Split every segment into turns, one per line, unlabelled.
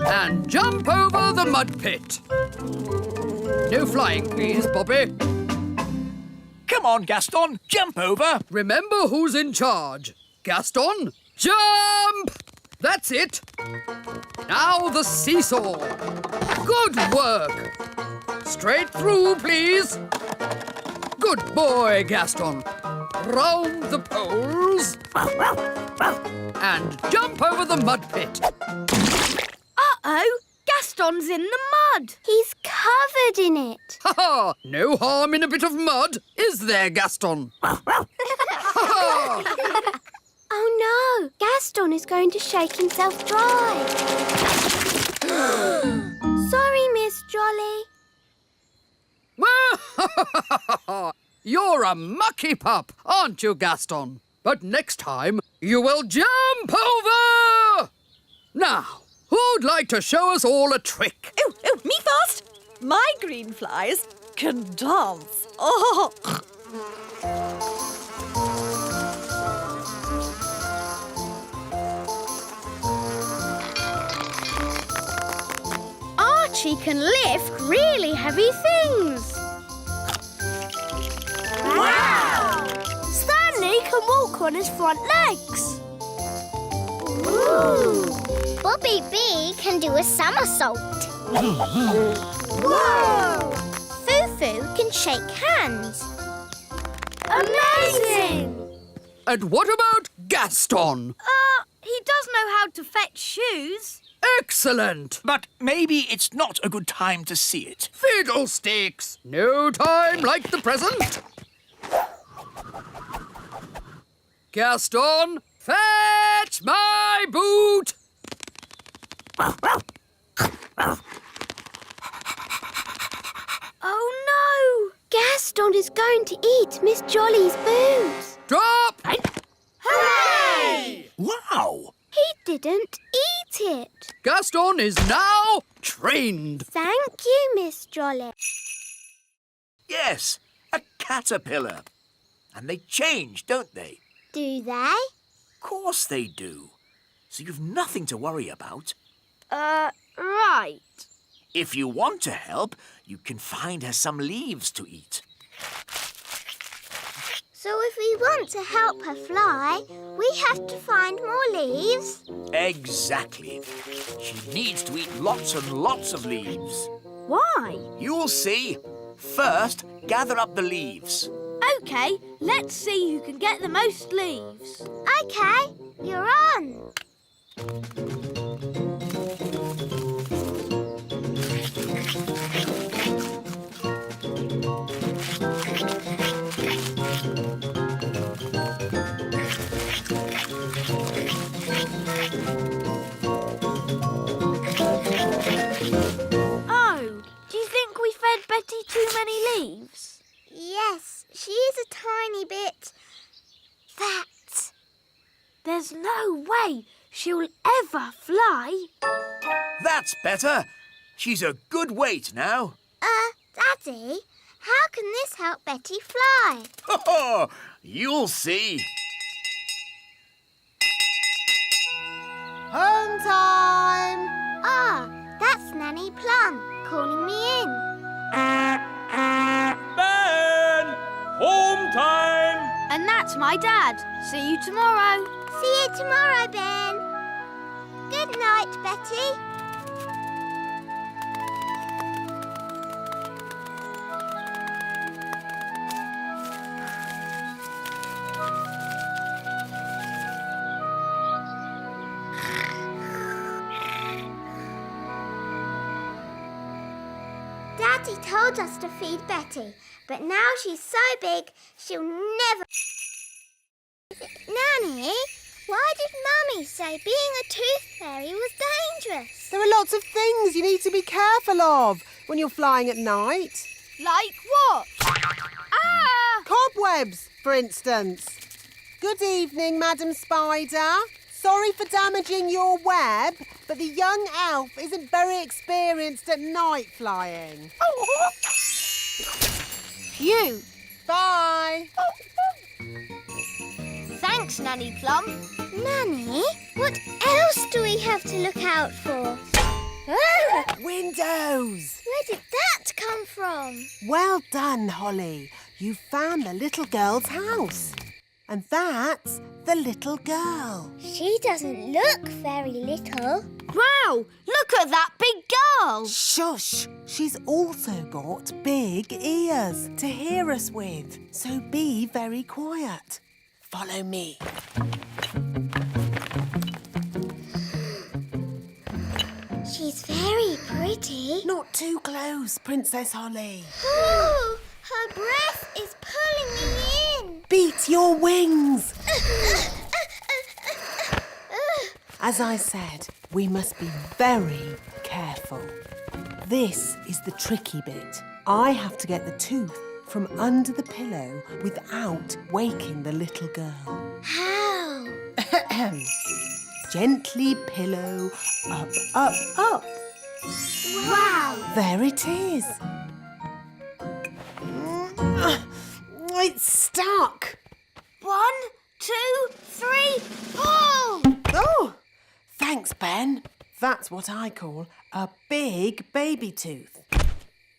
And jump over the mud pit. No flying, please, Poppy.
Come on, Gaston, jump over.
Remember who's in charge. Gaston, jump! That's it. Now the seesaw. Good work. Straight through, please. Good boy, Gaston. Round the poles. And jump over the mud pit.
Uh-oh, Gaston's in the mud.
He's covered in it.
Ha-ha! No harm in a bit of mud, is there, Gaston? Ha-ha!
Oh no, Gaston is going to shake himself dry. Sorry, Miss Jolly.
You're a mucky pup, aren't you, Gaston? But next time, you will jump over! Now, who'd like to show us all a trick?
Oh, me first. My green flies can dance. Oh. Archie can lift really heavy things.
Wow!
Stanley can walk on his front legs.
Ooh! Bobby B can do a somersault. Whoa! Foo-Foo can shake hands.
Amazing!
And what about Gaston?
He does know how to fetch shoes.
Excellent!
But maybe it's not a good time to see it.
Fiddlesticks! No time like the present. Gaston, fetch my boot!
Oh no! Gaston is going to eat Miss Jolly's boots.
Drop!
Hooray!
Wow!
He didn't eat it.
Gaston is now trained.
Thank you, Miss Jolly.
Yes, a caterpillar. And they change, don't they?
Do they?
Of course they do. So you've nothing to worry about.
Right.
If you want to help, you can find her some leaves to eat.
So if we want to help her fly, we have to find more leaves?
Exactly. She needs to eat lots and lots of leaves.
Why?
You'll see. First, gather up the leaves.
OK, let's see who can get the most leaves.
OK, you're on.
Oh, do you think we fed Betty too many leaves?
Yes, she is a tiny bit fat.
There's no way she'll ever fly.
That's better. She's a good weight now.
Daddy, how can this help Betty fly?
You'll see.
Home time! Ah, that's Nanny Plum calling me in.
Ben! Home time!
And that's my dad. See you tomorrow.
See you tomorrow, Ben. Good night, Betty. Daddy told us to feed Betty, but now she's so big, she'll never... Nanny, why did Mummy say being a tooth fairy was dangerous?
There are lots of things you need to be careful of when you're flying at night.
Like what? Ah!
Cobwebs, for instance. Good evening, Madam Spider. Sorry for damaging your web, but the young elf isn't very experienced at night flying.
Phew.
Bye.
Thanks, Nanny Plum.
Nanny, what else do we have to look out for?
Windows!
Where did that come from?
Well done, Holly. You found the little girl's house. And that's the little girl.
She doesn't look very little.
Wow, look at that big girl.
Shush! She's also got big ears to hear us with. So be very quiet. Follow me.
She's very pretty.
Not too close, Princess Holly.
Ooh, her breath is pulling me in.
Beat your wings! As I said, we must be very careful. This is the tricky bit. I have to get the tooth from under the pillow without waking the little girl.
How?
Gently pillow, up, up, up.
Wow.
There it is. It's stuck.
1, 2, 3, pull!
Oh, thanks, Ben. That's what I call a big baby tooth.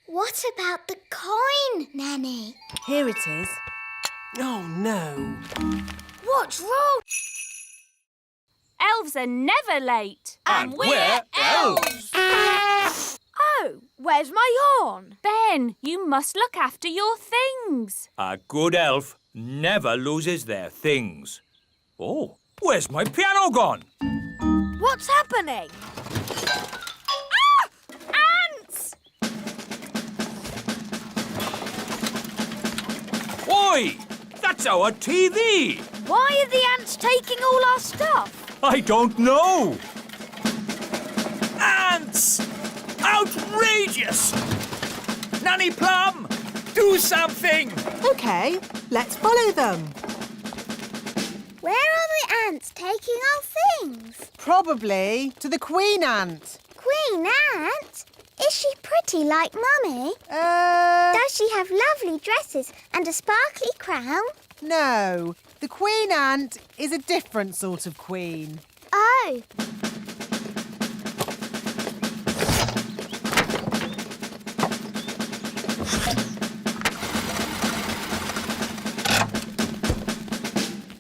What about the coin, Nanny?
Here it is. Oh, no.
What's wrong?
Elves are never late.
And we're elves.
Oh, where's my horn?
Ben, you must look after your things.
A good elf never loses their things. Oh, where's my piano gone?
What's happening?
Ants!
Oi! That's our TV!
Why are the ants taking all our stuff?
I don't know. Ants! Outrageous! Nanny Plum, do something!
OK, let's follow them.
Where are the ants taking our things?
Probably to the queen ant.
Queen Ant? Is she pretty like Mummy?
Uh,
Does she have lovely dresses and a sparkly crown?
no. The queen ant is a different sort of queen.
Oh,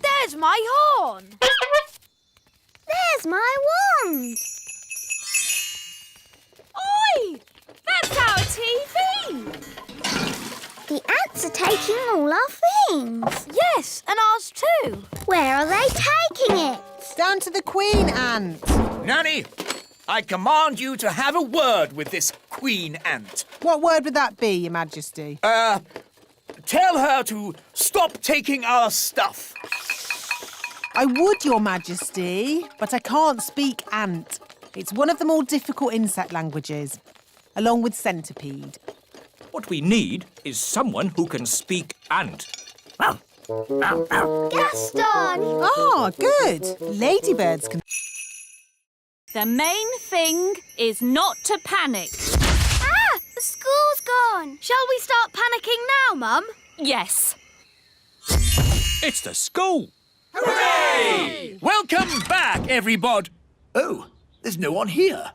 There's my horn.
there's my wand.
Oi! That's our TV!
The ants are taking all our things.
Yes, and ours too.
Where are they taking it?
Down to the queen ant.
Nanny, I command you to have a word with this queen ant.
What word would that be, Your Majesty?
Tell her to stop taking our stuff.
I would, Your Majesty, but I can't speak ant. It's one of the more difficult insect languages, along with centipede.
What we need is someone who can speak ant.
Gaston!
Ah, good. Ladybirds can...
The main thing is not to panic.
Ah, the school's gone. Shall we start panicking now, Mum?
Yes.
It's the school.
Hooray! Welcome back, everybody. Oh, there's no one here.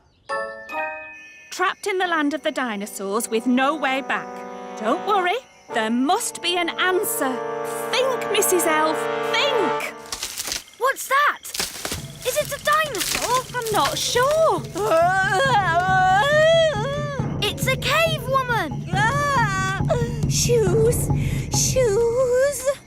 Trapped in the land of the dinosaurs with no way back. Don't worry, there must be an answer. Think, Mrs. Elf, think!
What's that? Is it a dinosaur?
I'm not sure.
It's a cave woman.
Shoes.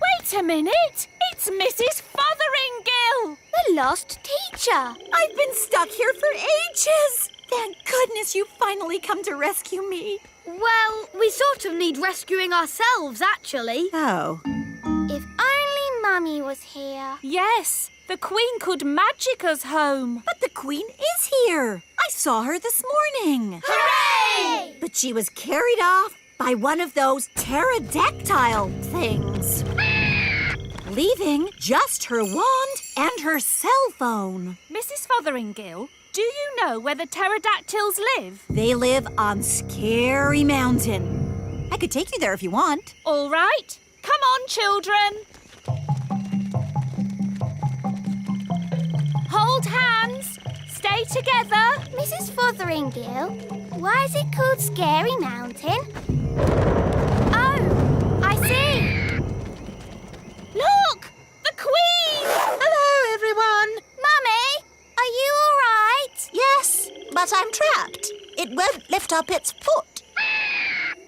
Wait a minute. It's Mrs. Fotheringill.
The lost teacher.
I've been stuck here for ages. Thank goodness you finally come to rescue me.
Well, we sort of need rescuing ourselves, actually.
Oh.
If only Mummy was here.
Yes, the Queen could magic us home.
But the Queen is here. I saw her this morning.
Hooray!
But she was carried off by one of those pterodactyl things, leaving just her wand and her cell phone.
Mrs. Fotheringill, do you know where the pterodactyls live?
They live on Scary Mountain. I could take you there if you want.
All right. Come on, children. Hold hands. Stay stay together.
Mrs. Fotheringill, why is it called Scary Mountain? Oh, I see.
Look! The Queen!
Hello, everyone.
Mummy, are you all right?
Yes, but I'm trapped. It won't lift up its foot.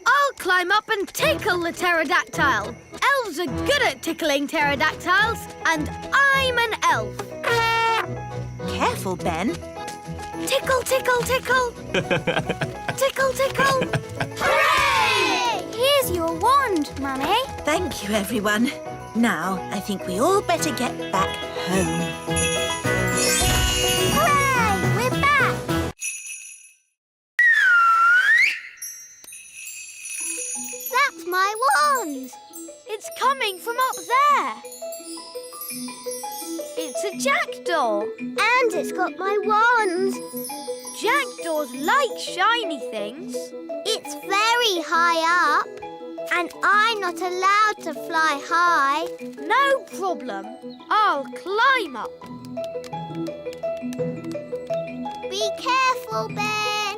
I'll climb up and tickle the pterodactyl. Elves are good at tickling pterodactyls, and I'm an elf.
Careful, Ben.
Tickle, tickle, tickle. Tickle, tickle.
Hooray! Here's your wand, Mummy.
Thank you, everyone. Now, I think we all better get back home.
Hooray! We're back. That's my wand.
It's coming from up there. It's a jackdaw.
And it's got my wand.
Jackdaws like shiny things.
It's very high up. And I'm not allowed to fly high.
No problem. I'll climb up.
Be careful, Ben.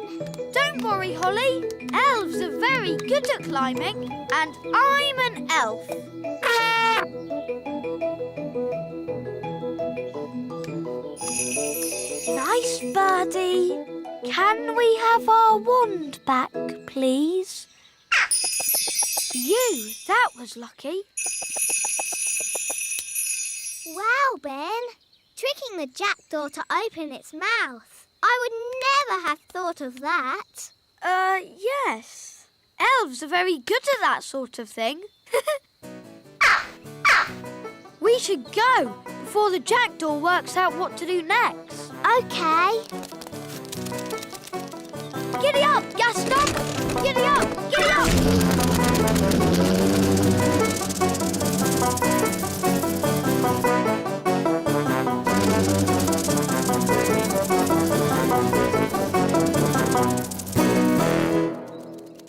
Don't worry, Holly. Elves are very good at climbing, and I'm an elf. Nice birdie. Can we have our wand back, please? That was lucky.
Wow, Ben. Tricking the jackdaw to open its mouth. I would never have thought of that.
Yes. Elves are very good at that sort of thing. We should go before the jackdaw works out what to do next.
OK.
Giddy up, Gaston! Giddy up! Giddy up!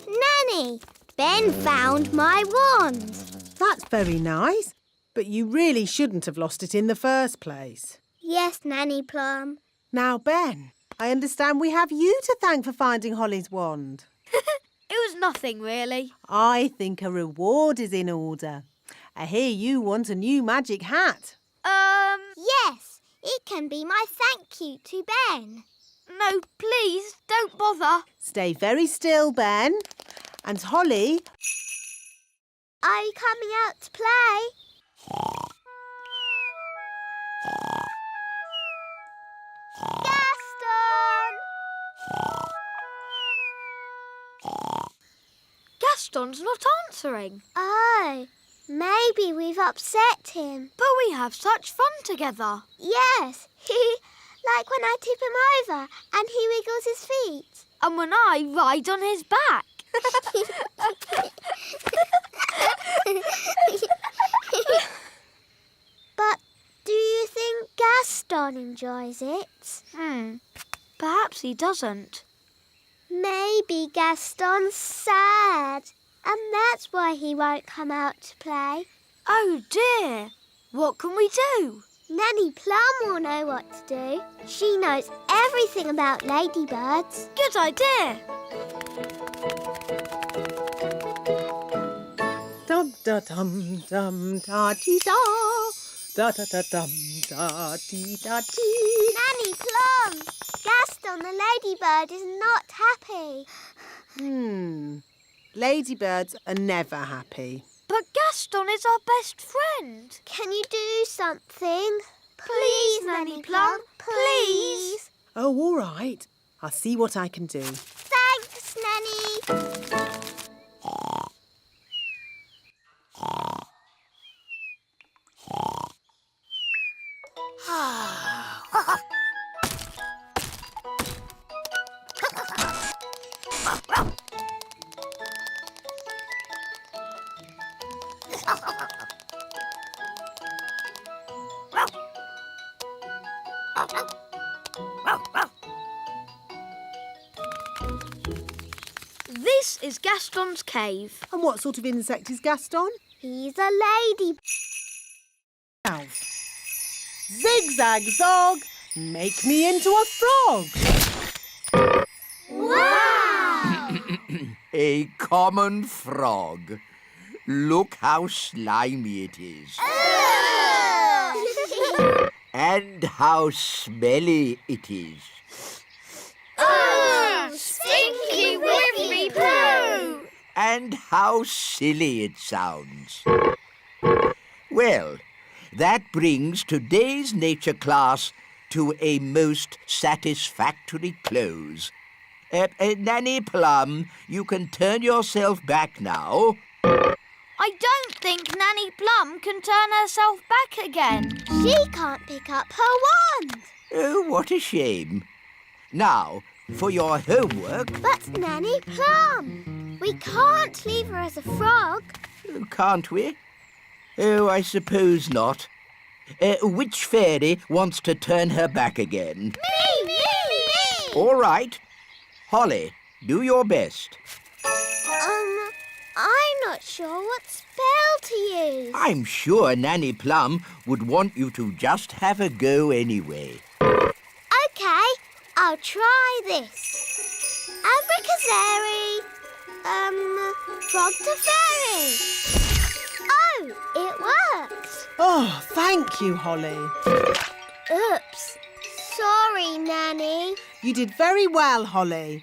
Nanny, Ben found my wand.
That's very nice. But you really shouldn't have lost it in the first place.
Yes, Nanny Plum.
Now, Ben, I understand we have you to thank for finding Holly's wand.
It was nothing, really.
I think a reward is in order. I hear you want a new magic hat.
Yes, it can be my thank you to Ben.
No, please, don't bother.
Stay very still, Ben. And Holly...
Are you coming out to play? Gaston!
Gaston's not answering.
Oh, maybe we've upset him.
But we have such fun together.
Yes, like when I tip him over and he wiggles his feet.
And when I ride on his back.
But do you think Gaston enjoys it?
Perhaps he doesn't.
Maybe Gaston's sad, and that's why he won't come out to play.
Oh dear. What can we do?
Nanny Plum will know what to do. She knows everything about ladybirds.
Good idea.
Dum da dum dum da dee da. Da da da dum da dee da dee.
Nanny Plum, Gaston the ladybird is not happy.
Ladybirds are never happy.
But Gaston is our best friend.
Can you do something? Please, Nanny Plum, please.
Oh, all right. I'll see what I can do.
Thanks, Nanny.
This is Gaston's cave.
And what sort of insect is Gaston?
He's a lady.
Zig-zag zog, Make me into a frog.
Wow!
A common frog. Look how slimy it is. And how smelly it is.
Oh, stinky whiffy poo!
And how silly it sounds. Well, that brings today's nature class to a most satisfactory close. Nanny Plum, you can turn yourself back now.
I don't think Nanny Plum can turn herself back again.
She can't pick up her wand.
Oh, what a shame. Now, for your homework...
But Nanny Plum, we can't leave her as a frog.
Can't we? Oh, I suppose not. Which fairy wants to turn her back again?
Me!
All right. Holly, do your best.
I'm not sure what spell to use.
I'm sure Nanny Plum would want you to just have a go anyway.
OK, I'll try this. Abracazary, frog to fairy. Oh, it worked.
Oh, thank you, Holly.
Oops. Sorry, Nanny.
You did very well, Holly.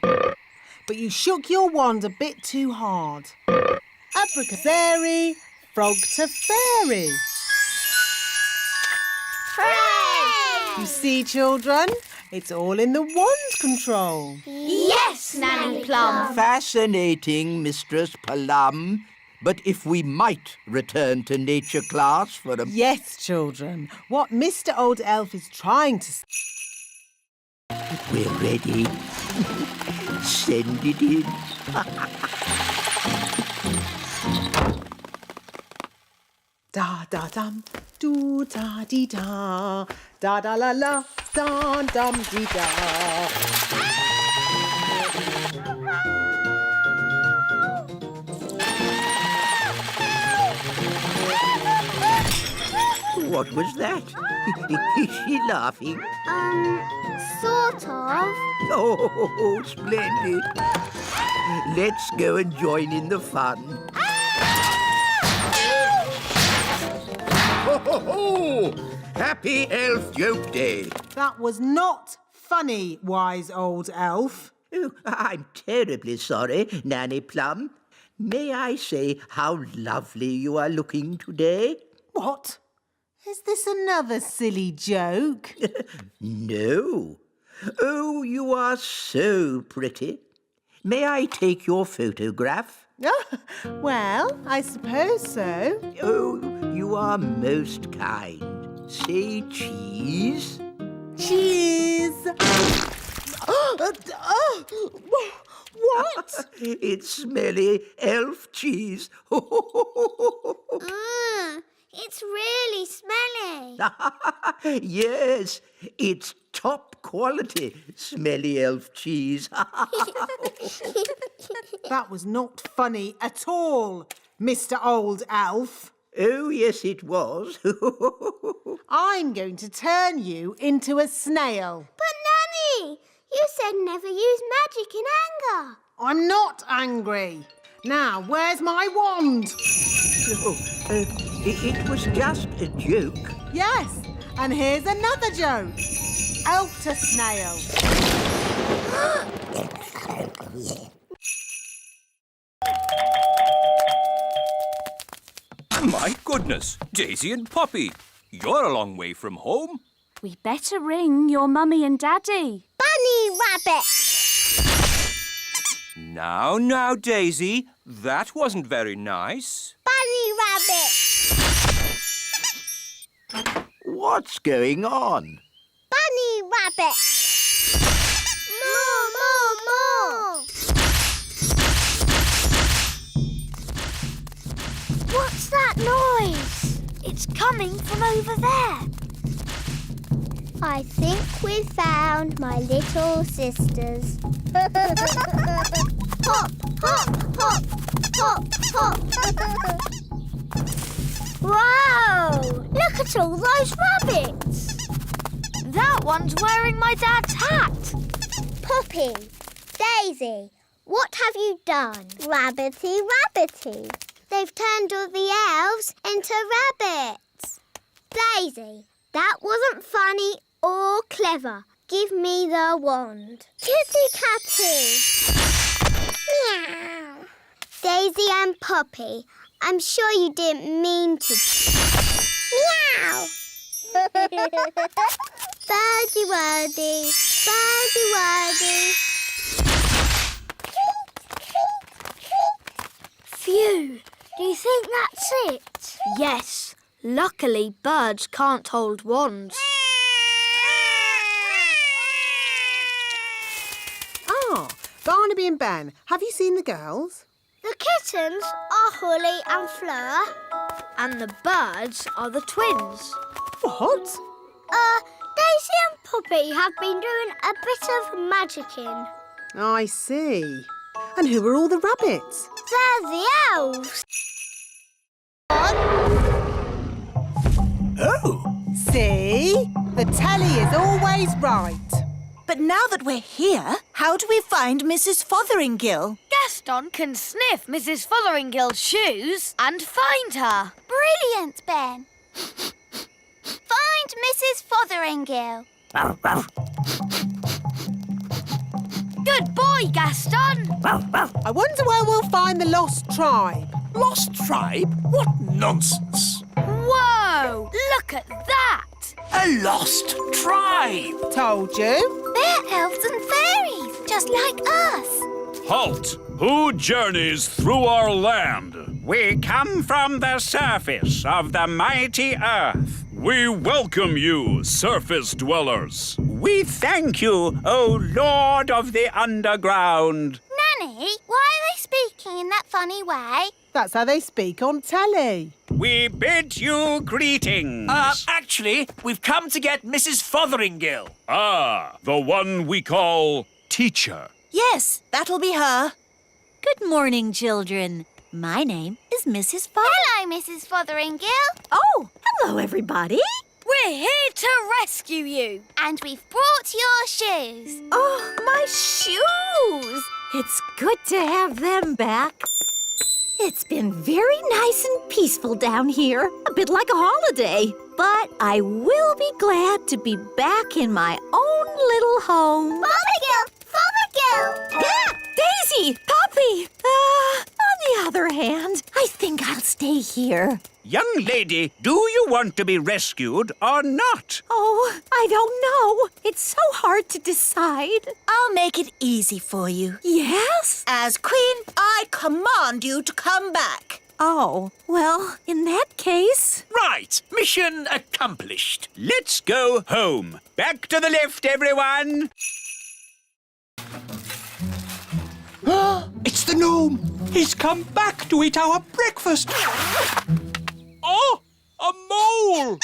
But you shook your wand a bit too hard. Abracazary, frog to fairy.
Hooray!
You see, children, it's all in the wand control.
Yes, Nanny Plum.
Fascinating, Mistress Plum. But if we might return to nature class for a...
Yes, children, what Mr. Old Elf is trying to...
We're ready. Send it in.
Da-da-dum, do-da-dee-da, da-da-la-la, dum-dum-dee-da.
What was that? Is she laughing?
Sort of.
Oh, splendid. Let's go and join in the fun. Ho, ho, ho! Happy Elf Joke Day.
That was not funny, wise old elf.
Oh, I'm terribly sorry, Nanny Plum. May I say how lovely you are looking today?
What? Is this another silly joke?
No. Oh, you are so pretty. May I take your photograph?
Well, I suppose so.
Oh, you are most kind. Say cheese.
Cheese! What?
It's smelly elf cheese.
It's really smelly.
Yes, it's top quality smelly elf cheese.
That was not funny at all, Mr. Old Elf.
Oh, yes, it was.
I'm going to turn you into a snail.
But Nanny, you said never use magic in anger.
I'm not angry. Now, where's my wand?
Oh, it was just a joke.
Yes, and here's another joke. Elf to snail.
My goodness, Daisy and Poppy, you're a long way from home.
We better ring your mummy and daddy.
Bunny rabbit.
Now, Daisy, that wasn't very nice.
Bunny rabbit.
What's going on?
Bunny rabbit. More.
What's that noise? It's coming from over there.
I think we've found my little sisters. Hop, hop, hop, hop, hop. Wow! Look at all those rabbits.
That one's wearing my dad's hat.
Poppy, Daisy, what have you done? Rabbity, rabbity. They've turned all the elves into rabbits. Daisy, that wasn't funny or clever. Give me the wand. Kitty catty. Meow. Daisy and Poppy, I'm sure you didn't mean to. Meow. Birdie wordy, birdie wordy.
Phew. Do you think that's it? Yes. Luckily, birds can't hold wands.
Ah, Barnaby and Ben, have you seen the girls?
The kittens are Holly and Fleur.
And the birds are the twins.
What?
Daisy and Poppy have been doing a bit of magicking.
I see. And who are all the rabbits?
They're the elves.
Oh!
See? The telly is always right.
But now that we're here, how do we find Mrs. Fotheringill?
Gaston can sniff Mrs. Fotheringill's shoes and find her.
Brilliant, Ben. Find Mrs. Fotheringill.
Good boy, Gaston.
I wonder where we'll find the lost tribe.
Lost tribe? What nonsense!
Whoa! Look at that!
A lost tribe!
Told you.
They're elves and fairies, just like us.
Halt! Who journeys through our land?
We come from the surface of the mighty earth.
We welcome you, surface dwellers.
We thank you, O Lord of the underground.
Nanny, why are they speaking in that funny way?
That's how they speak on telly.
We bid you greetings.
Actually, we've come to get Mrs. Fotheringill.
Ah, the one we call teacher.
Yes, that'll be her. Good morning, children. My name is Mrs.
Hello, Mrs. Fotheringill.
Oh, hello, everybody.
We're here to rescue you.
And we've brought your shoes.
Oh, my shoes. It's good to have them back. It's been very nice and peaceful down here, a bit like a holiday. But I will be glad to be back in my own little home.
Fotheringill! Fotheringill!
Yeah, Daisy! Poppy! On the other hand, I think I'll stay here.
Young lady, do you want to be rescued or not?
Oh, I don't know. It's so hard to decide.
I'll make it easy for you.
Yes?
As Queen, I command you to come back.
Oh, well, in that case...
Right, mission accomplished.
Let's go home. Back to the left, everyone.
It's the gnome. He's come back to eat our breakfast.
Oh, a mole!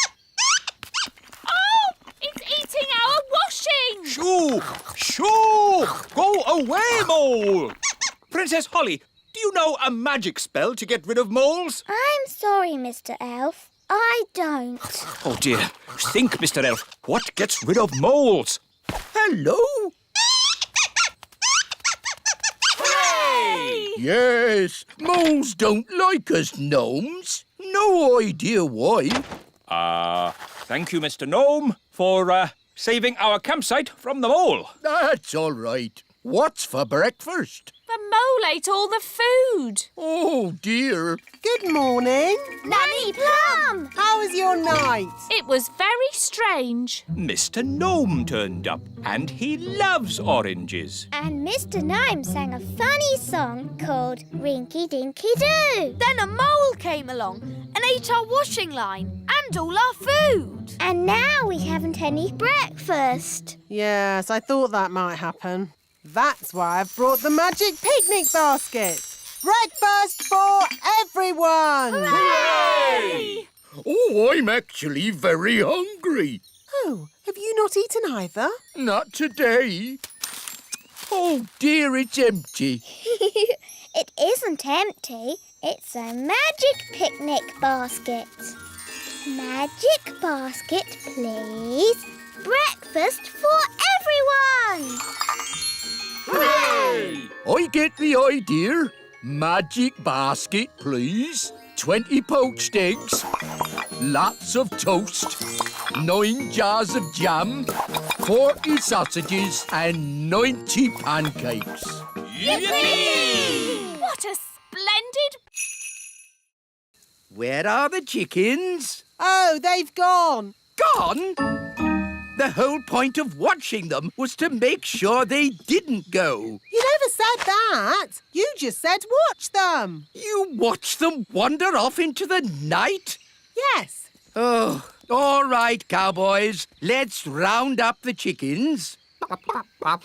Oh, it's eating our washing.
Shoo! Shoo! Go away, mole!
Princess Holly, do you know a magic spell to get rid of moles?
I'm sorry, Mr. Elf. I don't.
Oh, dear. Think, Mr. Elf. What gets rid of moles?
Hello?
Hooray!
Yes, moles don't like us gnomes. No idea why.
Thank you, Mr. Gnome, for saving our campsite from the mole.
That's all right. What's for breakfast?
The mole ate all the food.
Oh, dear.
Good morning.
Nanny Plum!
How was your night?
It was very strange.
Mr. Gnome turned up, and he loves oranges.
And Mr. Gnome sang a funny song called Rinky Dinky Doo.
Then a mole came along and ate our washing line and all our food.
And now we haven't any breakfast.
Yes, I thought that might happen. That's why I've brought the magic picnic basket. Breakfast for everyone!
Hooray!
Oh, I'm actually very hungry.
Oh, have you not eaten either?
Not today. Oh, dear, it's empty.
It isn't empty. It's a magic picnic basket. Magic basket, please. breakfast for everyone!
Hooray! I get the idea. Magic basket, please. 20 poached eggs, lots of toast, 9 jars of jam, 40 sausages and 90 pancakes.
Yippee! What a splendid...
Where are the chickens?
Oh, they've gone.
Gone? The whole point of watching them was to make sure they didn't go.
You never said that. You just said watch them.
You watched them wander off into the night?
Yes.
Oh, all right, cowboys. Let's round up the chickens.
Come back,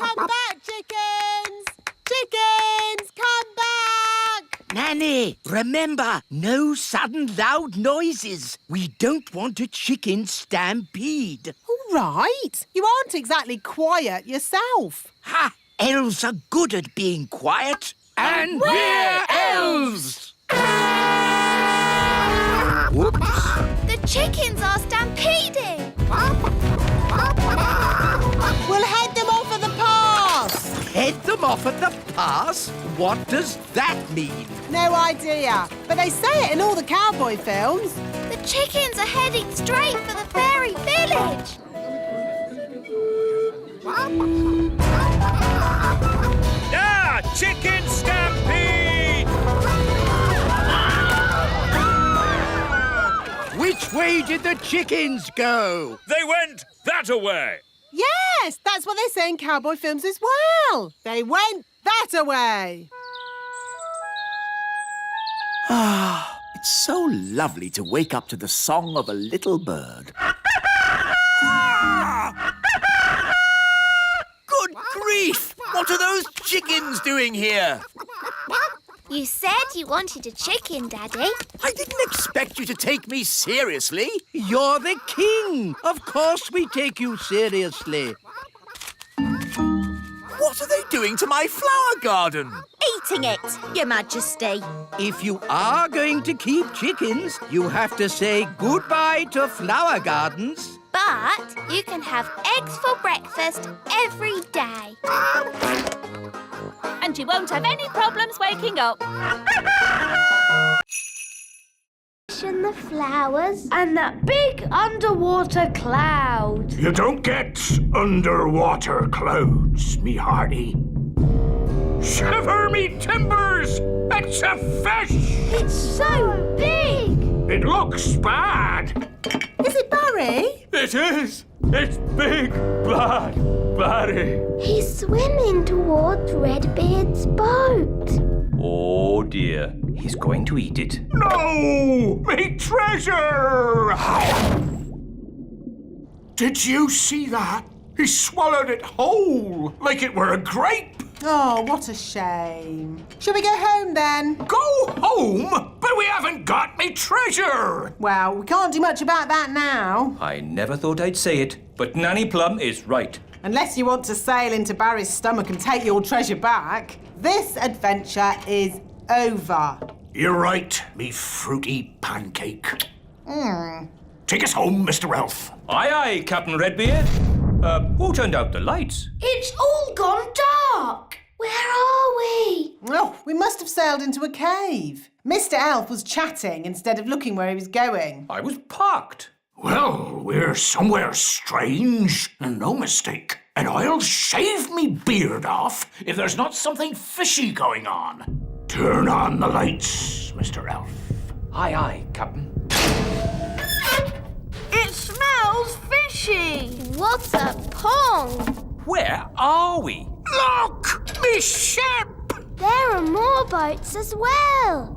chickens! Chickens, come back!
Nanny, remember, no sudden loud noises. We don't want a chicken stampede.
All right. You aren't exactly quiet yourself.
Ha! Elves are good at being quiet. And we're elves! Whoops.
The chickens are stampeding!
We'll head them off at the pass.
Head them off at the pass? What does that mean?
No idea, but they say it in all the cowboy films.
The chickens are heading straight for the fairy village!
Ah! Chicken stampede!
Which way did the chickens go?
They went that away.
Yes, that's what they say in cowboy films as well. They went that away.
Ah, it's so lovely to wake up to the song of a little bird. Good grief! What are those chickens doing here?
You said you wanted a chicken, Daddy.
I didn't expect you to take me seriously.
You're the king. Of course we take you seriously.
What are they doing to my flower garden?
Eating it, Your Majesty.
If you are going to keep chickens, you have to say goodbye to flower gardens.
But you can have eggs for breakfast every day.
And you won't have any problems waking up.
And the flowers and that big underwater cloud.
You don't get underwater clouds, me hearty. Shiver me timbers! It's a fish!
It's so big!
It looks bad.
Is it Barry?
It is! It's Big Bad Barry.
He's swimming towards Redbeard's boat.
Oh dear, he's going to eat it.
No! Me treasure! Did you see that? He swallowed it whole, like it were a grape.
Oh, what a shame. Shall we go home then?
Go home? But we haven't got me treasure.
Well, we can't do much about that now.
I never thought I'd say it, but Nanny Plum is right.
Unless you want to sail into Barry's stomach and take your treasure back. This adventure is over.
You're right, me fruity pancake. Take us home, Mr. Elf.
Aye, aye, Captain Redbeard. Who turned out the lights?
It's all gone dark. Where are we?
Oh, we must have sailed into a cave. Mr. Elf was chatting instead of looking where he was going.
I was parked.
Well, we're somewhere strange, and no mistake. And I'll shave me beard off if there's not something fishy going on. Turn on the lights, Mr. Elf.
Aye, aye, Captain.
It smells fishy.
What a pong!
Where are we?
Look! Me ship!
There are more boats as well.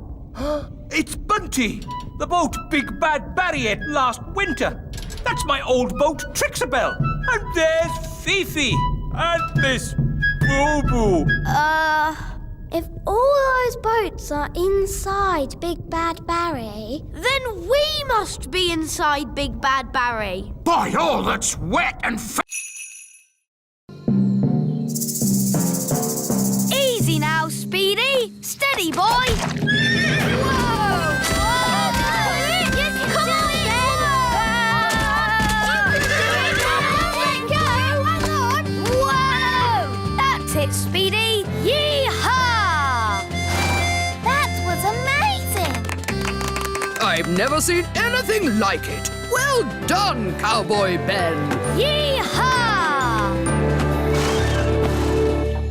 It's Bunty, the boat Big Bad Barry ate last winter. That's my old boat, Trixabelle. And there's Fifi. And Miss Boo-Boo.
If all those boats are inside Big Bad Barry,
Then we must be inside Big Bad Barry.
By all that's wet and
Easy now, Speedy. Steady, boy.
never seen anything like it. Well done, Cowboy Ben.
Yee-haw!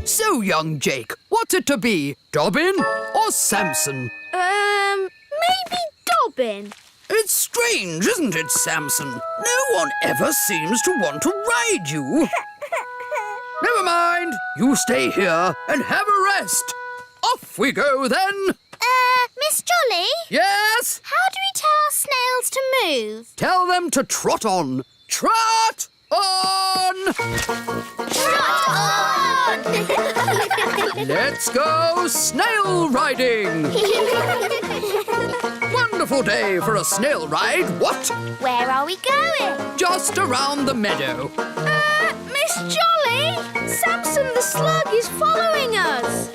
So, young Jake, what's it to be? Dobbin or Samson?
Maybe Dobbin.
It's strange, isn't it, Samson? No one ever seems to want to ride you. Never mind. You stay here and have a rest. Off we go, then.
Miss Jolly?
Yes?
How do we tell our snails to move?
Tell them to trot on. Trot on!
Trot on!
Let's go snail riding. Wonderful day for a snail ride, what?
Where are we going?
Just around the meadow.
Miss Jolly! Samson the slug is following us.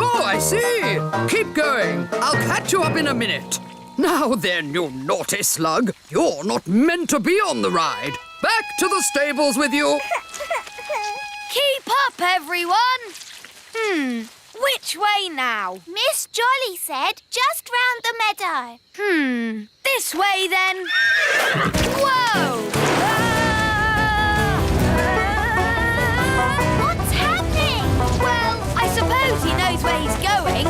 Oh, I see. Keep going. I'll catch you up in a minute. Now then, you naughty slug. You're not meant to be on the ride. Back to the stables with you.
Keep up, everyone. Which way now?
Miss Jolly said just round the meadow.
This way then. Whoa!
What's happening?
Well, I suppose he knows where he's going.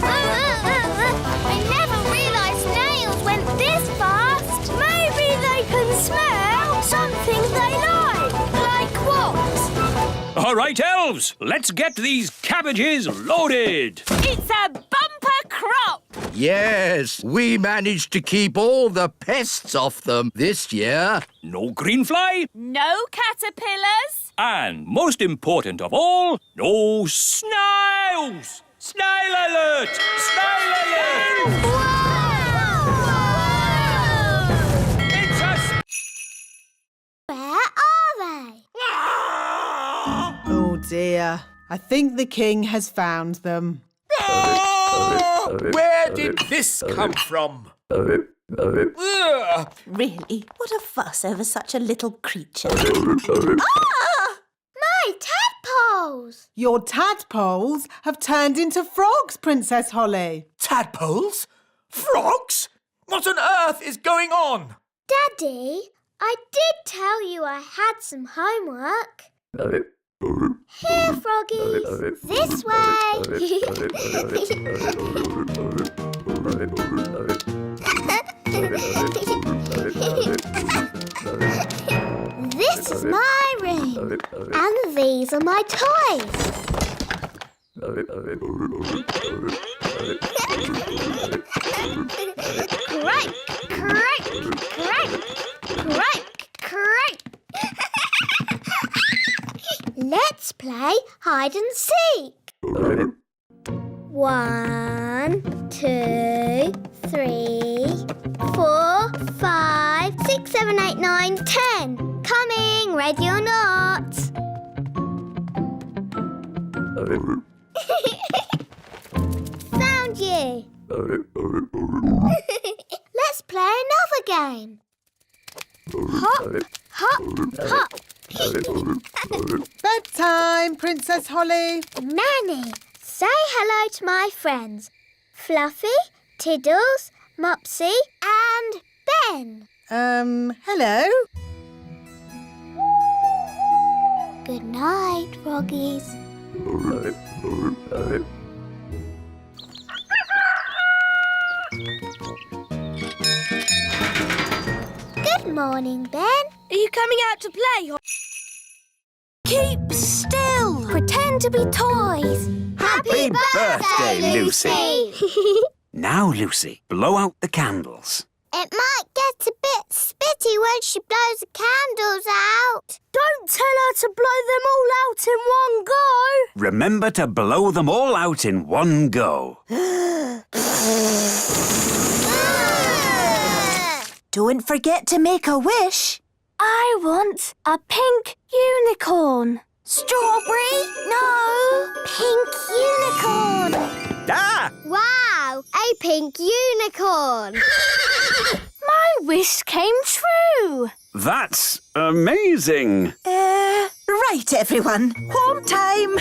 I never realised snails went this fast.
Maybe they can smell something they like. Like what?
All right, elves, let's get these cabbages loaded.
It's a bumper crop.
Yes, we managed to keep all the pests off them this year.
No greenfly,
No caterpillars.
and most important of all, no snails. Snail alert! Snail alert! It's a
Where are they?
Oh dear. I think the king has found them.
Where did this come from? Ugh.
Really? What a fuss over such a little creature.
My tadpoles!
Your tadpoles have turned into frogs, Princess Holly.
Tadpoles? Frogs? What on earth is going on?
Daddy, I did tell you I had some homework. Here, froggies. This way. This is my room. And these are my toys. Crank, crank, crank, crank, crank. Let's play hide and seek. 1, 2, 3, 4, 5, 6, 7, 8, 9, 10. Coming, ready or not. Found you. Let's play another game. Hop, hop, hop.
Bedtime, Princess Holly.
Nanny, say hello to my friends. Fluffy, Tiddles, Mopsy and Ben.
Hello?
Good night, froggies. Good morning, Ben.
Are you coming out to play?
Keep still.
Pretend to be toys.
Happy birthday,
Lucy.
Now, Lucy, blow out the candles.
It might get a bit spitty when she blows the candles out.
Don't tell her to blow them all out in one go.
Remember to blow them all out in one go.
Don't forget to make a wish.
I want a pink unicorn.
Strawberry? No. Pink unicorn.
Ah!
Wow, a pink unicorn.
My wish came true.
That's amazing.
Right, everyone. Home time.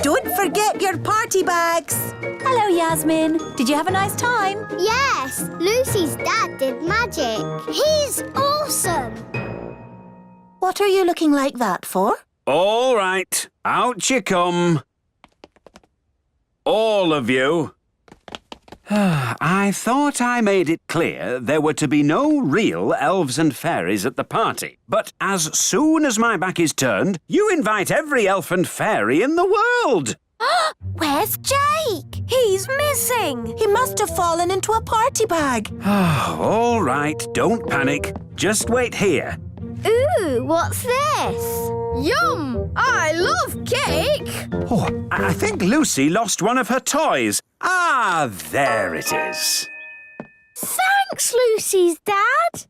Don't forget your party bags. Hello, Yasmin. Did you have a nice time?
Yes, Lucy's dad did magic. He's awesome.
What are you looking like that for?
All right, out you come. All of you. I thought I made it clear there were to be no real elves and fairies at the party. But as soon as my back is turned, you invite every elf and fairy in the world.
Where's Jake? He's missing.
He must have fallen into a party bag.
All right, don't panic. Just wait here.
Ooh, what's this?
Yum! I love cake!
Oh, I think Lucy lost one of her toys. Ah, there it is.
Thanks, Lucy's dad.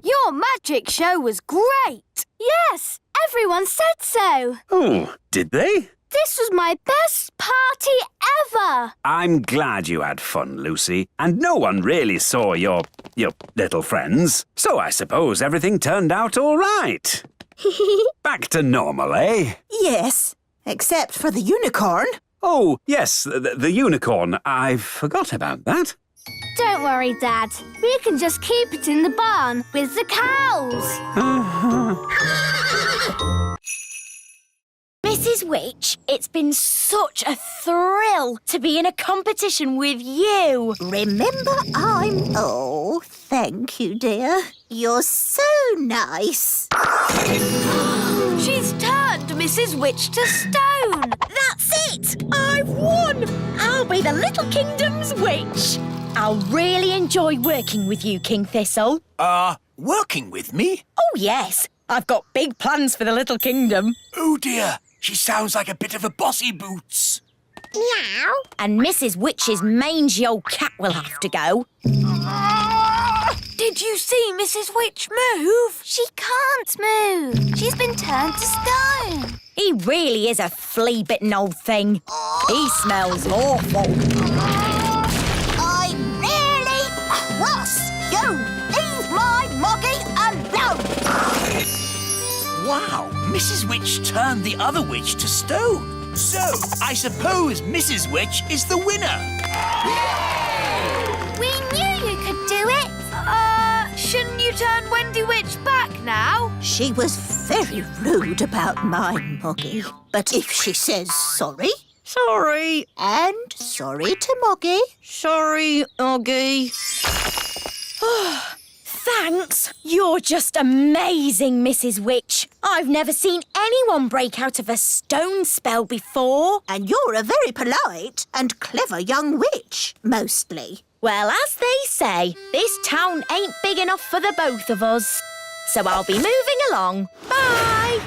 Your magic show was great. Yes, everyone said so.
Oh, did they?
This was my best party ever.
I'm glad you had fun, Lucy. And no one really saw your little friends. So I suppose everything turned out all right. Back to normal, eh?
Yes, except for the unicorn.
Oh, yes, the unicorn. I forgot about that.
Don't worry, Dad. We can just keep it in the barn with the cows.
Mrs. Witch, it's been such a thrill to be in a competition with you.
Remember, Oh, thank you, dear. You're so nice.
She's turned Mrs. Witch to stone.
That's it! I've won! I'll be the Little Kingdom's witch. I'll really enjoy working with you, King Thistle.
Working with me?
Oh, yes. I've got big plans for the Little Kingdom.
Oh, dear. She sounds like a bit of a bossy boots.
Meow. And Mrs. Witch's mangy old cat will have to go.
Did you see Mrs. Witch move?
She can't move. She's been turned to stone.
He really is a flea-bitten old thing. He smells awful.
I'm really cross. You leave my moggy alone.
Wow, Mrs. Witch turned the other witch to stone. So, I suppose Mrs. Witch is the winner.
We knew you could do it.
Shouldn't you turn Wendy Witch back now?
She was very rude about my moggy. But if she says sorry...
Sorry.
And sorry to Moggy.
Sorry, Oggy. Thanks. You're just amazing, Mrs. Witch. I've never seen anyone break out of a stone spell before.
And you're a very polite and clever young witch, mostly.
Well, as they say, this town ain't big enough for the both of us. So I'll be moving along. Bye!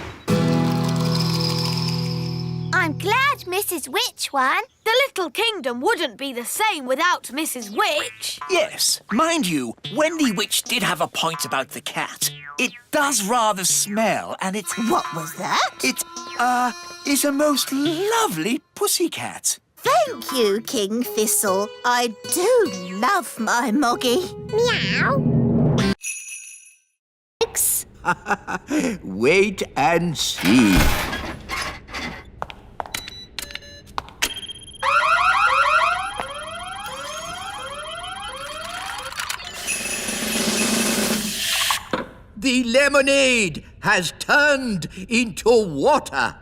I'm glad Mrs. Witch won.
The Little Kingdom wouldn't be the same without Mrs. Witch.
Yes, mind you, Wendy Witch did have a point about the cat. It does rather smell, and it's...
What was that?
It, is a most lovely pussycat.
Thank you, King Thistle. I do love my Moggy.
Meow.
Wait and see. The lemonade has turned into water.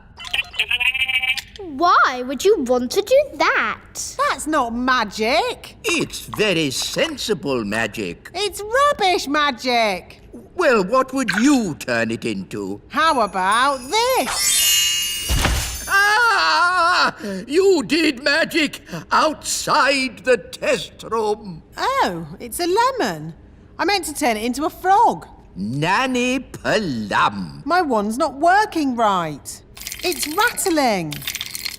Why would you want to do that?
That's not magic.
It's very sensible magic.
It's rubbish magic.
Well, what would you turn it into?
How about this?
Ah! You did magic outside the test room.
Oh, it's a lemon. I meant to turn it into a frog.
Nanny Plum.
My one's not working right. It's rattling.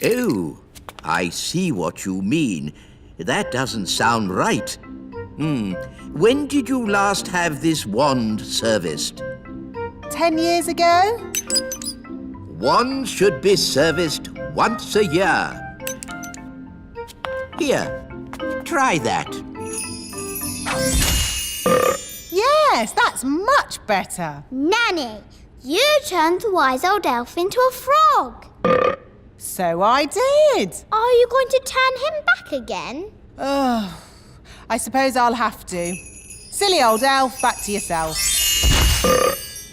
Oh, I see what you mean. That doesn't sound right. When did you last have this wand serviced?
10 years ago?
Wands should be serviced once a year. Here, try that.
Yes, that's much better.
Nanny, you turned the wise old elf into a frog.
So I did.
Are you going to turn him back again?
Oh, I suppose I'll have to. Silly old elf, back to yourself.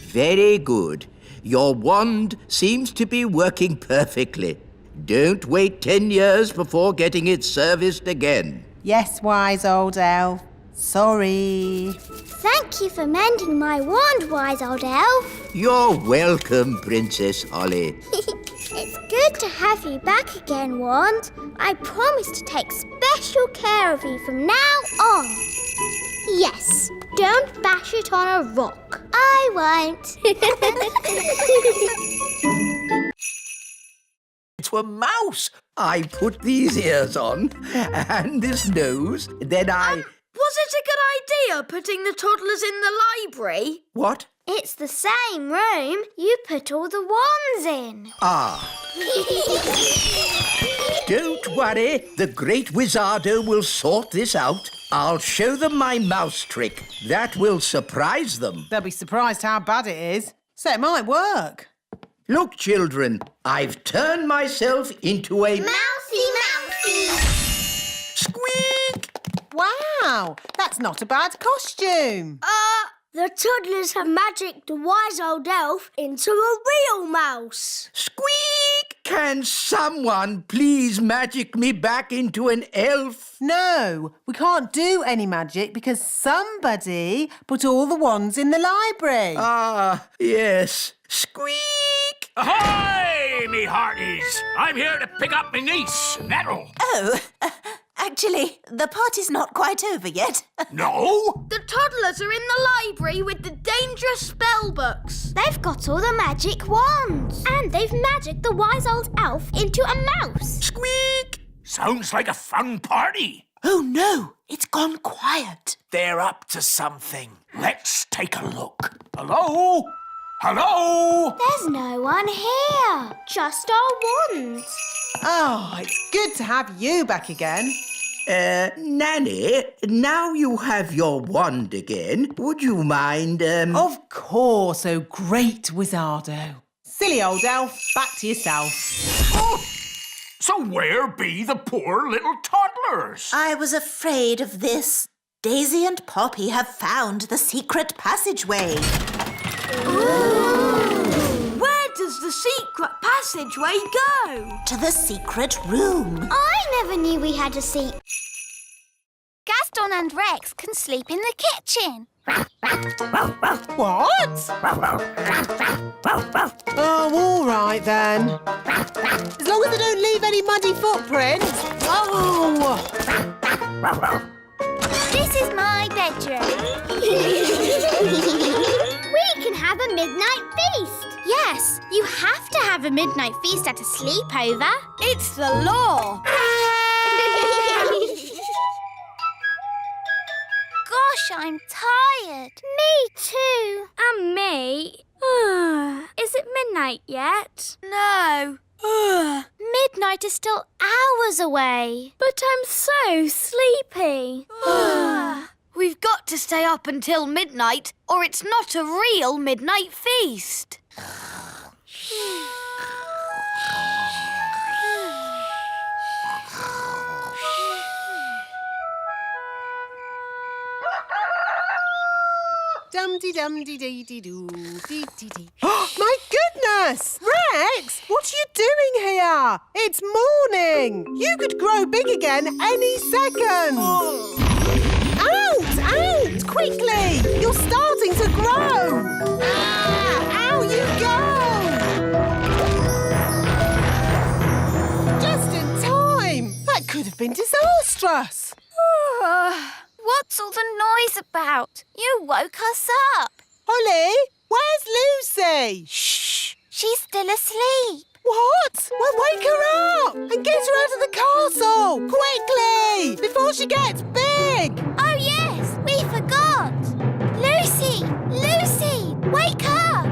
Very good. Your wand seems to be working perfectly. Don't wait 10 years before getting it serviced again.
Yes, wise old elf. Sorry.
Thank you for mending my wand, wise old elf.
You're welcome, Princess Holly.
It's good to have you back again, Wand. I promise to take special care of you from now on. Yes, don't bash it on a rock. I won't.
To a mouse. I put these ears on and this nose, then I...
Was it a good idea putting the toddlers in the library?
What?
It's the same room you put all the wands in.
Ah. Don't worry, the great Wizardo will sort this out. I'll show them my mouse trick. That will surprise them.
They'll be surprised how bad it is. So it might work.
Look, children, I've turned myself into a...
Mousy!
Squeak!
Wow, that's not a bad costume.
The toddlers have magicked the wise old elf into a real mouse.
Squeak! Can someone please magic me back into an elf?
No, we can't do any magic because somebody put all the wands in the library.
Ah, yes. Squeak!
Ahoy, me hearties! I'm here to pick up me niece, Nettle.
Oh, actually, the party's not quite over yet.
No?
The toddlers are in the library with the dangerous spell books.
They've got all the magic wands. And they've magicked the wise old elf into a mouse.
Squeak!
Sounds like a fun party.
Oh, no, it's gone quiet.
They're up to something.
Let's take a look. Hello? Hello?
There's no one here. Just our wands.
Oh, it's good to have you back again.
Nanny, now you have your wand again. Would you mind,
Of course, oh great Wizardo. Silly old elf, back to yourself.
Oh, so where be the poor little toddlers?
I was afraid of this. Daisy and Poppy have found the secret passageway.
Where does the secret passageway go?
To the secret room.
I never knew we had a seat. Gaston and Rex can sleep in the kitchen.
What? Oh, all right then. As long as they don't leave any muddy footprints. Oh!
This is my bedroom. We can have a midnight feast. Yes, you have to have a midnight feast at a sleepover.
It's the law.
Gosh, I'm tired. Me too.
And me.
Is it midnight yet?
No.
Midnight is still hours away.
But I'm so sleepy. We've got to stay up until midnight, or it's not a real midnight feast.
Dum-dee-dum-dee-dee-dee-doo, dee-dee-dee. My goodness! Rex, what are you doing here? It's morning. You could grow big again any second. Out! Out! Quickly! You're starting to grow! Out you go! Just in time! That could have been disastrous!
What's all the noise about? You woke us up.
Holly, where's Lucy?
Shh! She's still asleep.
What? Well, wake her up and get her out of the castle! Quickly! Before she gets big!
Oh, yes! We forgot! Lucy! Lucy! Wake up!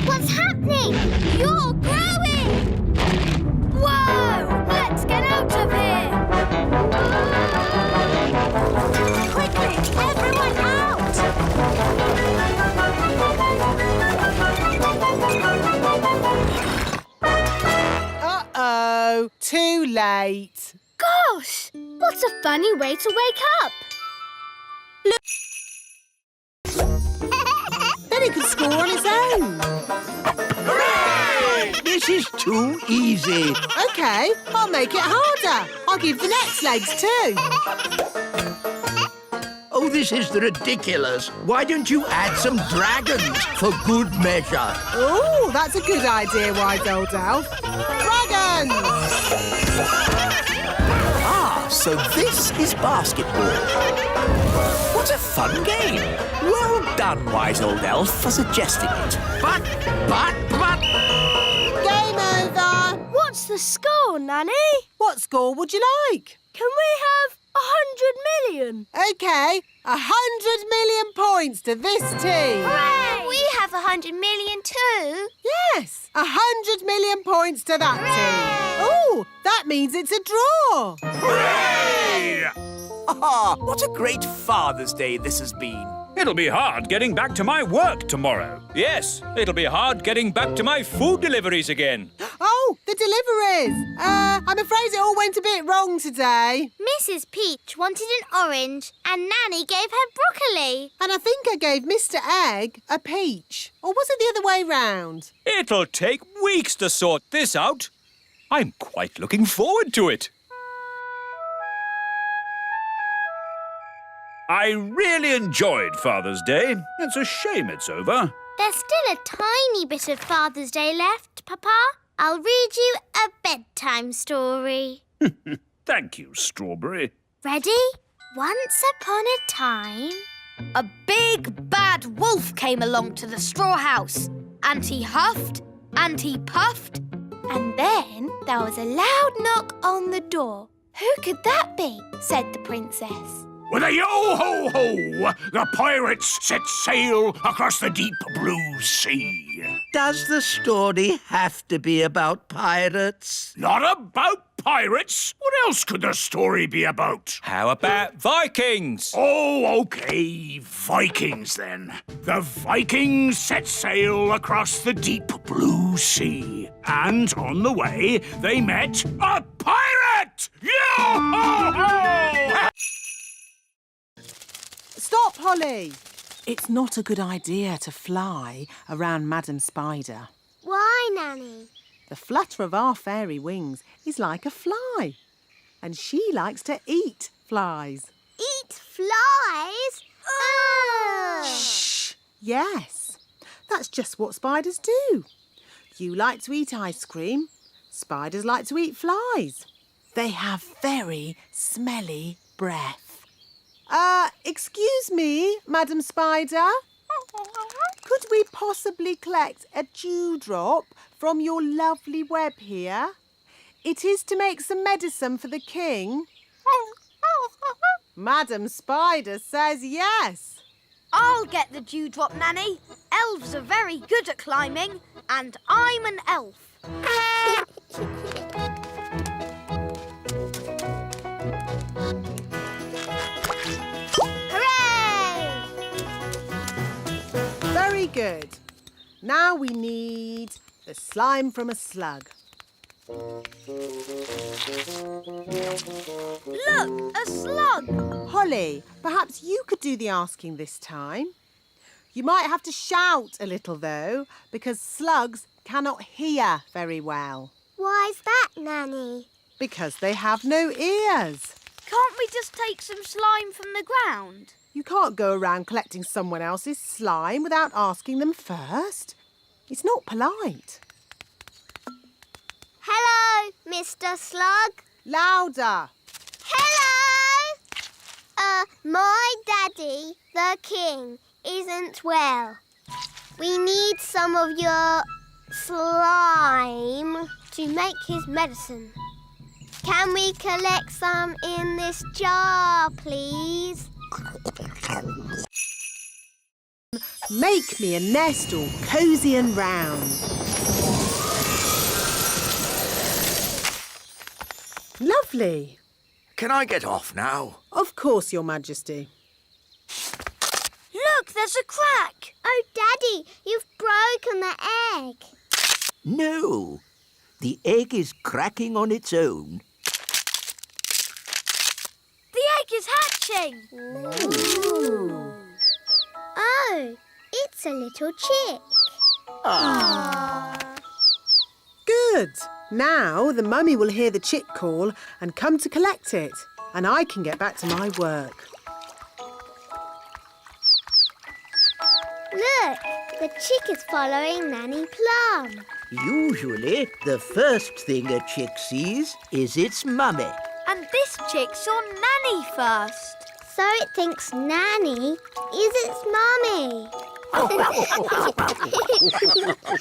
What's happening? You're growing!
Whoa! Let's get out of here!
Quickly! Everyone out!
no, too late.
Gosh, what a funny way to wake up.
Then he could score on his own.
Hooray! This is too easy.
OK, I'll make it harder. I'll give the next legs too.
Oh, this is ridiculous. Why don't you add some dragons for good measure?
Oh, that's a good idea, wise old elf. Dragons!
Ah, so this is basketball. What a fun game. Well done, wise old elf, for suggesting it.
But...
Game over.
What's the score, Nanny?
What score would you like?
Can we have 100 million?
OK, 100 million points to this team.
Hooray!
We have 100 million too.
Yes, 100 million points to that team. Oh, that means it's a draw.
Hooray! Ah, what a great Father's Day this has been.
It'll be hard getting back to my work tomorrow. Yes, it'll be hard getting back to my food deliveries again.
Oh, the deliveries. I'm afraid it all went a bit wrong today.
Mrs. Peach wanted an orange and Nanny gave her broccoli.
And I think I gave Mr. Egg a peach. Or was it the other way round?
It'll take weeks to sort this out. I'm quite looking forward to it. I really enjoyed Father's Day. It's a shame it's over.
There's still a tiny bit of Father's Day left, Papa. I'll read you a bedtime story.
Thank you, Strawberry.
Ready? Once upon a time...
A big bad wolf came along to the straw house, and he huffed and he puffed,
And then there was a loud knock on the door. Who could that be? Said the princess.
With a yo-ho-ho, the pirates set sail across the deep blue sea.
Does the story have to be about pirates?
Not about pirates. What else could the story be about?
How about Vikings?
Oh, OK, Vikings then. The Vikings set sail across the deep blue sea. And on the way, they met a pirate! Yo-ho-ho!
Stop, Holly. It's not a good idea to fly around Madam Spider.
Why, Nanny?
The flutter of our fairy wings is like a fly. And she likes to eat flies.
Eat flies? Ugh!
Shh! Yes, that's just what spiders do. You like to eat ice cream. Spiders like to eat flies. They have very smelly breath. Excuse me, Madam Spider. Could we possibly collect a dewdrop from your lovely web here? It is to make some medicine for the king. Madam Spider says yes.
I'll get the dewdrop, Nanny. Elves are very good at climbing, and I'm an elf.
Very good. Now we need the slime from a slug.
Look, a slug!
Holly, perhaps you could do the asking this time. You might have to shout a little, though, because slugs cannot hear very well.
Why's that, Nanny?
Because they have no ears.
Can't we just take some slime from the ground?
You can't go around collecting someone else's slime without asking them first. It's not polite.
Hello, Mr. Slug.
Louder.
Hello! My daddy, the king, isn't well. We need some of your slime to make his medicine. Can we collect some in this jar, please?
Make me a nest all cosy and round. Lovely.
Can I get off now?
Of course, Your Majesty.
Look, there's a crack.
Oh, Daddy, you've broken the egg.
No. The egg is cracking on its own.
The egg is hatching.
Ooh. Oh, it's a little chick.
Good. Now the mummy will hear the chick call and come to collect it, and I can get back to my work.
Look, the chick is following Nanny Plum.
Usually, the first thing a chick sees is its mummy.
And this chick saw Nanny first.
So it thinks Nanny is its mummy.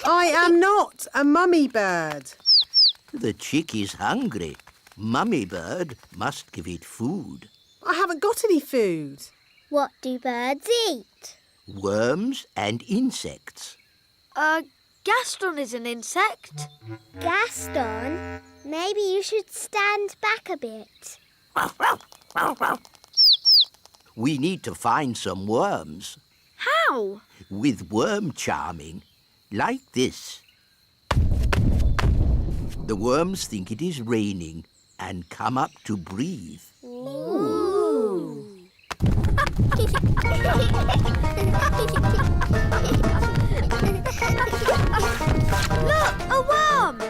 I am not a mummy bird.
The chick is hungry. Mummy bird must give it food.
I haven't got any food.
What do birds eat?
Worms and insects.
Gaston is an insect.
Gaston, maybe you should stand back a bit.
We need to find some worms.
How?
With worm charming, like this. The worms think it is raining and come up to breathe.
Ooh.
Look, a worm!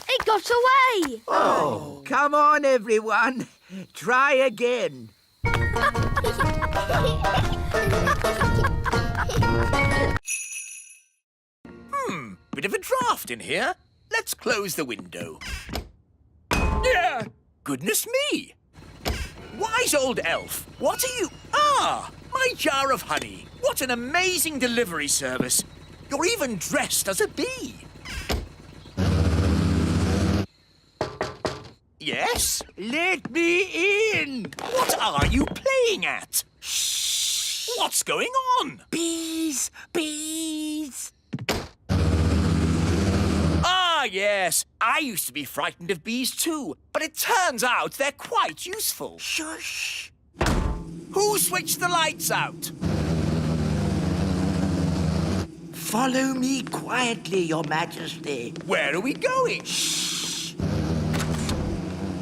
It got away!
Oh, come on, everyone. Try again.
Bit of a draft in here. Let's close the window.
Yeah.
Goodness me! Wise old elf, what are you... Ah, my jar of honey. What an amazing delivery service. You're even dressed as a bee. Yes?
Let me in.
What are you playing at? Shh! What's going on?
Bees, bees.
Ah, yes. I used to be frightened of bees too, but it turns out they're quite useful.
Shush.
Who switched the lights out?
Follow me quietly, Your Majesty.
Where are we going?
Shh.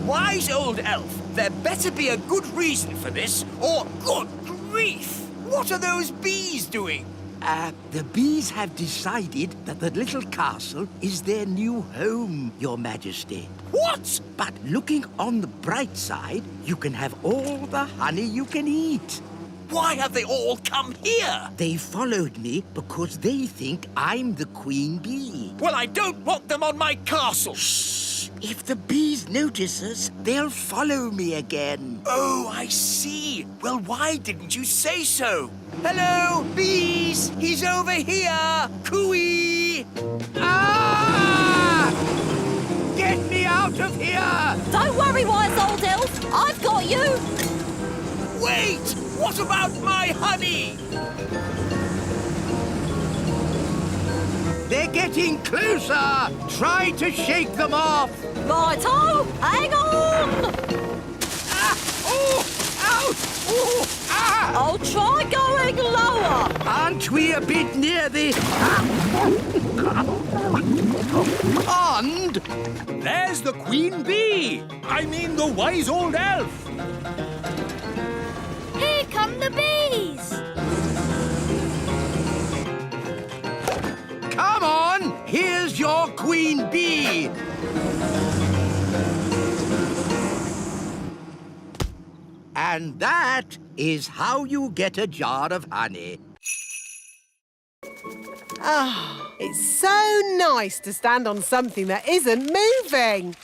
Wise old elf, there better be a good reason for this, or good grief! What are those bees doing?
The bees have decided that the little castle is their new home, Your Majesty.
What?
But looking on the bright side, you can have all the honey you can eat.
Why have they all come here?
They followed me because they think I'm the queen bee.
Well, I don't want them on my castle.
Shh! If the bees notice us, they'll follow me again.
Oh, I see. Well, why didn't you say so? Hello, bees! He's over here! Cooey!
Ah! Get me out of here!
Don't worry, wise old elf. I've got you.
Wait! What about my honey?
They're getting closer! Try to shake them off!
Righto, hang on.
Ah! Oh! Ouch! Oh! Ah!
I'll try going lower.
Aren't we a bit near the... pond?
There's the queen bee. I mean the wise old elf.
Here come the bees!
Come on! Here's your queen bee! And that is how you get a jar of honey.
It's so nice to stand on something that isn't moving.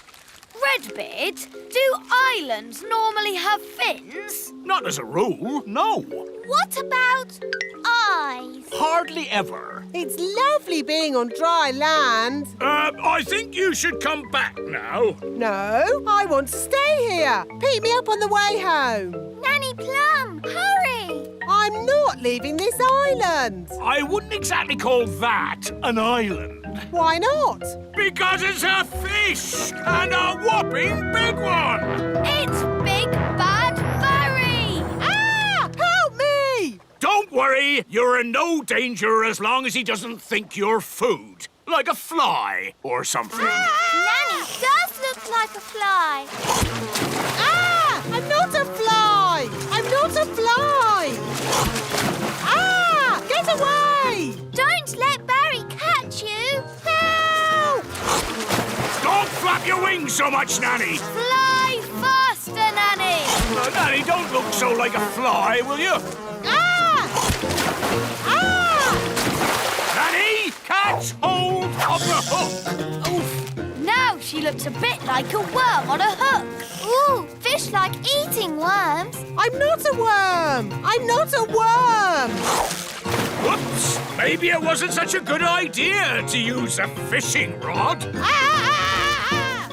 Redbeard, do islands normally have fins?
Not as a rule, no.
What about eyes?
Hardly ever.
It's lovely being on dry land.
I think you should come back now.
No, I want to stay here. Pick me up on the way home.
Nanny Plum, hurry!
I'm not leaving this island.
I wouldn't exactly call that an island.
Why not?
Because it's a fish, and a whopping big one.
It's Big Bad Furry!
Ah! Help me!
Don't worry, you're in no danger as long as he doesn't think you're food. like a fly or something.
Nanny does look like a fly.
Ah! I'm not a fly! I'm not a fly! Ah! Get away!
Don't let Barry catch you. Help!
Don't flap your wings so much, Nanny.
Fly faster, Nanny!
Nanny, don't look so like a fly, will you?
Ah! Ah!
Nanny, catch hold of the hook.
Now she looks a bit like a worm on a hook.
Ooh, fish like eating worms.
I'm not a worm! I'm not a worm!
Whoops! Maybe it wasn't such a good idea to use a fishing rod.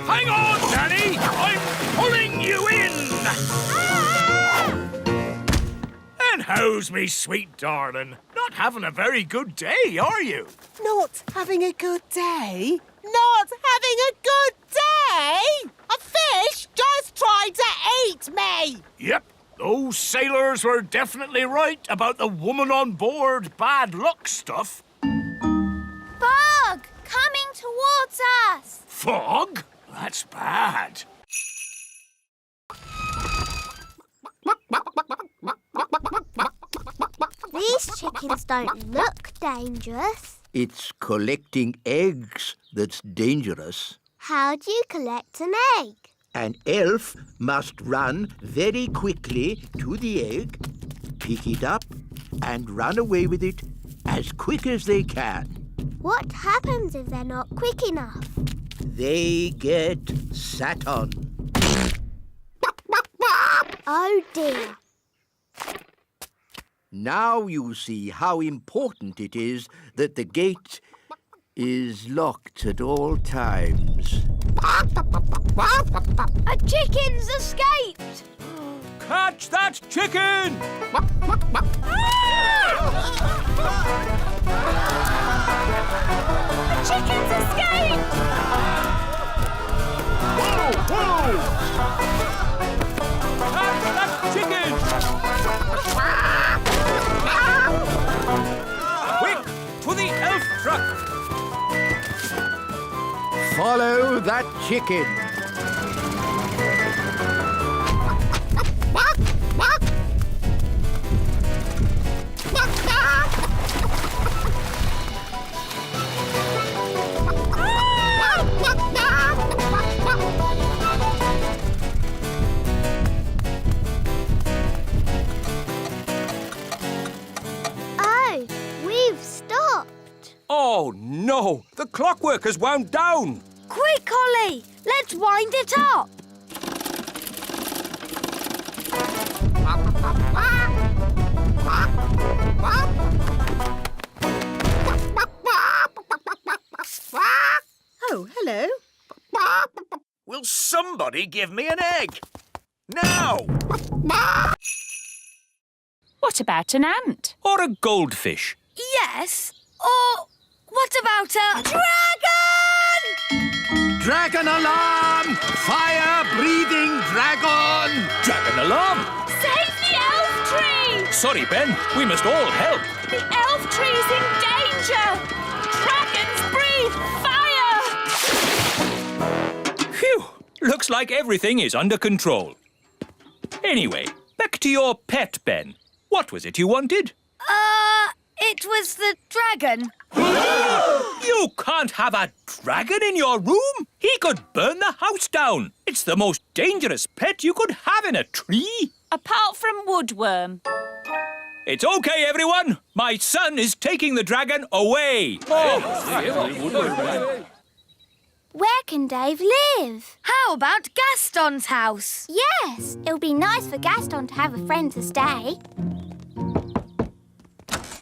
Hang on, Nanny! I'm pulling you in! And how's me sweet darling? Not having a very good day, are you?
Not having a good day? Not having a good day? A fish just tried to eat me!
Yep, those sailors were definitely right about the woman on board bad luck stuff.
Bug coming towards us.
Fog? That's bad.
These chickens don't look dangerous.
It's collecting eggs that's dangerous.
How do you collect an egg?
An elf must run very quickly to the egg, pick it up, and run away with it as quick as they can.
What happens if they're not quick enough?
They get sat on.
Oh dear.
Now you see how important it is that the gate is locked at all times.
A chicken's escaped!
Catch that chicken!
The chicken's escaped!
Whoa, whoa!
Catch that chicken! Quick, to the elf truck!
Follow that chicken.
Oh, we've stopped.
Oh, no! The clockwork has wound down!
Quick, Ollie! Let's wind it up!
Oh, hello.
Will somebody give me an egg? Now!
What about an ant?
Or a goldfish?
Yes. Or what about a dragon?
Dragon alarm! Fire-breathing dragon!
Dragon alarm!
Save the elf tree!
Sorry, Ben. We must all help.
The elf tree's in danger! Dragons breathe fire!
Phew! Looks like everything is under control. Anyway, back to your pet, Ben. What was it you wanted?
It was the dragon.
You can't have a dragon in your room. He could burn the house down. It's the most dangerous pet you could have in a tree.
Apart from woodworm.
It's okay, everyone. My son is taking the dragon away.
Where can Dave live?
How about Gaston's house?
Yes, it'll be nice for Gaston to have a friend to stay.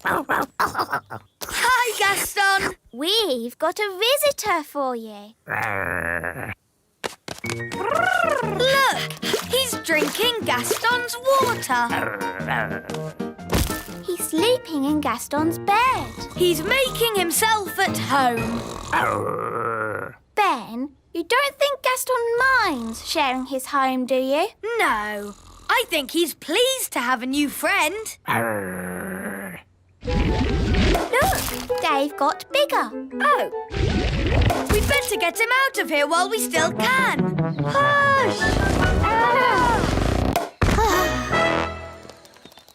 Hi, Gaston.
We've got a visitor for you.
Look, he's drinking Gaston's water.
He's sleeping in Gaston's bed.
He's making himself at home.
Ben, you don't think Gaston minds sharing his home, do you?
No, I think he's pleased to have a new friend.
Look, They've got bigger.
Oh. We'd better get him out of here while we still can. Hush!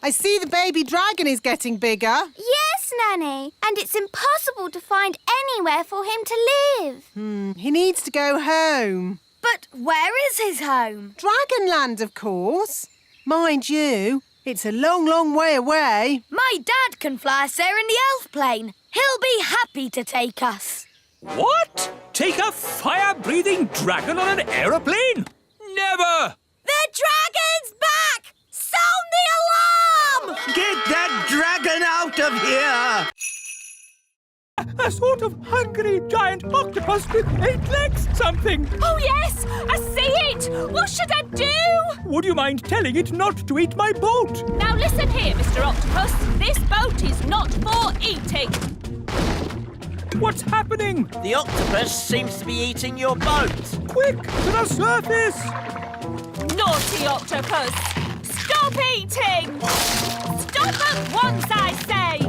I see the baby dragon is getting bigger.
Yes, Nanny. And it's impossible to find anywhere for him to live.
He needs to go home.
But where is his home?
Dragonland, of course. Mind you, it's a long, long way away.
My dad can fly us there in the elf plane. He'll be happy to take us.
What? Take a fire-breathing dragon on an aeroplane? Never!
The dragon's back! Sound the alarm!
Get that dragon out of here!
A sort of hungry giant octopus with 8 legs something.
Oh, yes! I see it! What should I do?
Would you mind telling it not to eat my boat?
Now listen here, Mr. Octopus. This boat is not for eating.
What's happening?
The octopus seems to be eating your boat.
Quick, to the surface!
Naughty octopus! Stop eating! Stop at once, I say!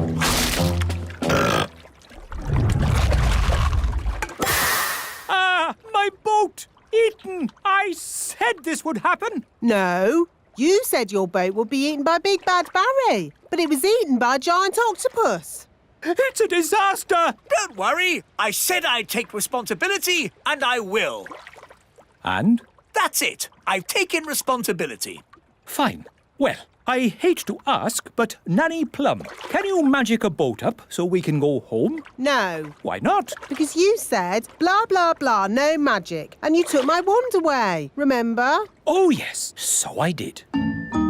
My boat! Eaten! I said this would happen!
No, you said your boat would be eaten by Big Bad Barry, but it was eaten by a giant octopus.
It's a disaster!
Don't worry. I said I'd take responsibility, and I will.
And?
That's it. I've taken responsibility.
Fine. Well, I hate to ask, but Nanny Plum, can you magic a boat up so we can go home?
No,
Why not?
because you said blah, blah, blah, no magic, and you took my wand away, remember?
Oh, yes, so I did.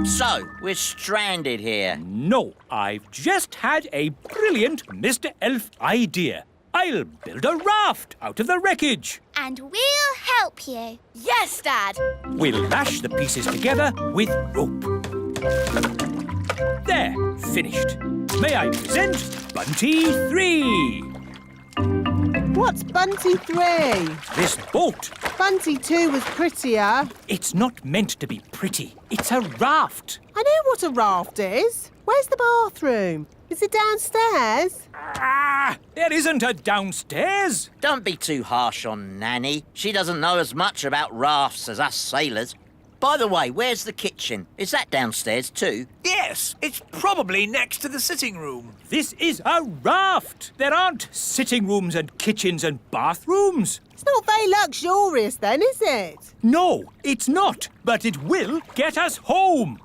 So, we're stranded here.
No, I've just had a brilliant Mr. Elf idea. I'll build a raft out of the wreckage.
And we'll help you.
Yes, Dad.
We'll lash the pieces together with rope. There, finished. May I present Bunty 3?
What's Bunty 3?
This boat.
Bunty 2 was prettier.
It's not meant to be pretty. It's a raft.
I know what a raft is. Where's the bathroom? Is it downstairs?
There isn't a downstairs.
Don't be too harsh on Nanny. She doesn't know as much about rafts as us sailors. By the way, where's the kitchen? Is that downstairs too?
Yes, it's probably next to the sitting room.
This is a raft. There aren't sitting rooms and kitchens and bathrooms.
It's not very luxurious then, is it?
No, it's not. But it will get us home.